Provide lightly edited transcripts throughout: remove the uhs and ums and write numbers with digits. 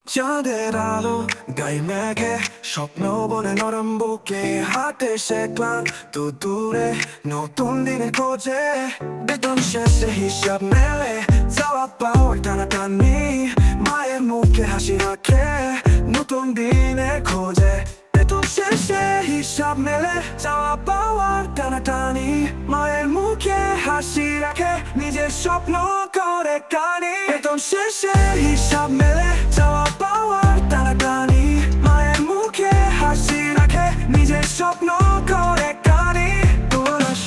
চাঁদের আলো গায়ে মেঘে স্বপ্ন বনে নরম বুকে হাতে সে ক্লান্ত দূরে নতুন দিনে খোঁজে বেতন শেষে হিসাব মেলে যাওয়া পাওয়ার টানাটানি মায়ের মুখে হাসি রাখে নতুন দিনে খোঁজে বেতন শেষে হিসাব মেলে যাওয়া পাওয়ার টানাটানি মায়ের মুখে হাসি রাখে নিজের স্বপ্ন করে কানি বেতন শেষে হিসাব মেলে যাওয়া পাওয়ার টানাটানি মায়ের মুখে হাসি রাখে নিজের স্বপ্ন করে কানি তোরাস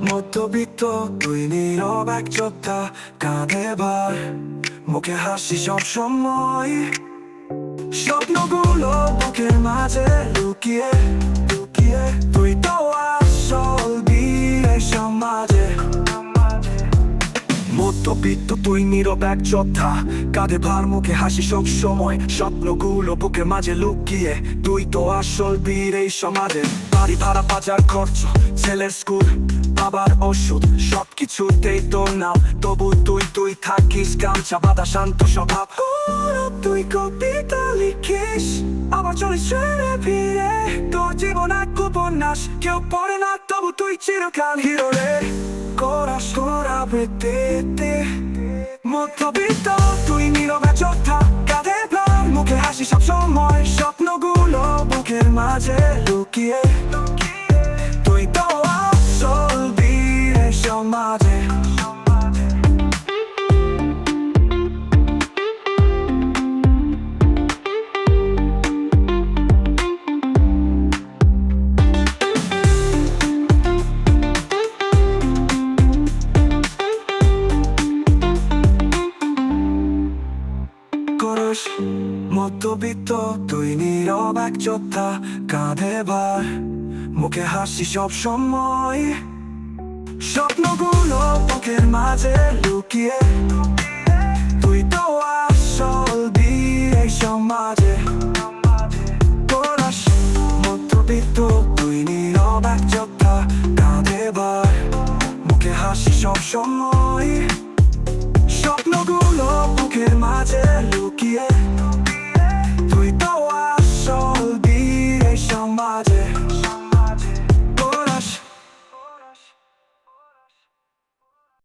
মধ্যবিত্ত তুই নীরব এক যোদ্ধা কাঁধে ভার মুখে হাসি সব সময় স্বপ্নগুলো বুকের মাঝে লুকিয়ে লুকিয়ে তুই তো আসল বীর সমাজে মধ্যবিত্ত তুই নীরব এক যোদ্ধা কাঁধে ভার মুখে হাসি সব সময় স্বপ্নগুলো বুকের মাঝে লুকিয়ে তুই তো আসল বীর এই সমাজে বাড়ি ভাড়া বাজার খরচ ছেলের স্কুল বাবার ওষুধ সবকিছুতেই তোর নাম তবু তুই থাকিস গামছা বাঁধা শান্ত স্বভাব তুই কবিতা লিখিস আবার চলিস ফিরে ফিরে তোর জীবন এক উপন্যাস কেউ পড়ে না তবু তুই চিরকাল হিরো রে কোরাস বৃত্তিতে মধ্যবিত্ত তুই নীরব এক যোদ্ধা কাঁধে ভার মুখে হাসি সব সময় স্বপ্নগুলো বুকের মাঝে লুকিয়ে তুই তো আসল বীর সমাজে মধ্যবিত্ত তুই নীরব এক যোদ্ধা কাঁধে ভার মুখে হাসি সব সময় স্বপ্নগুলো বুকের মাঝে লুকিয়ে তুই তো আসল বীর এই সমাজে তোরাস মধ্যবিত্ত তুই নীরব এক যোদ্ধা কাঁধে ভার মুখে হাসি সব সময় স্বপ্নগুলো বুকের মাঝে লুকিয়ে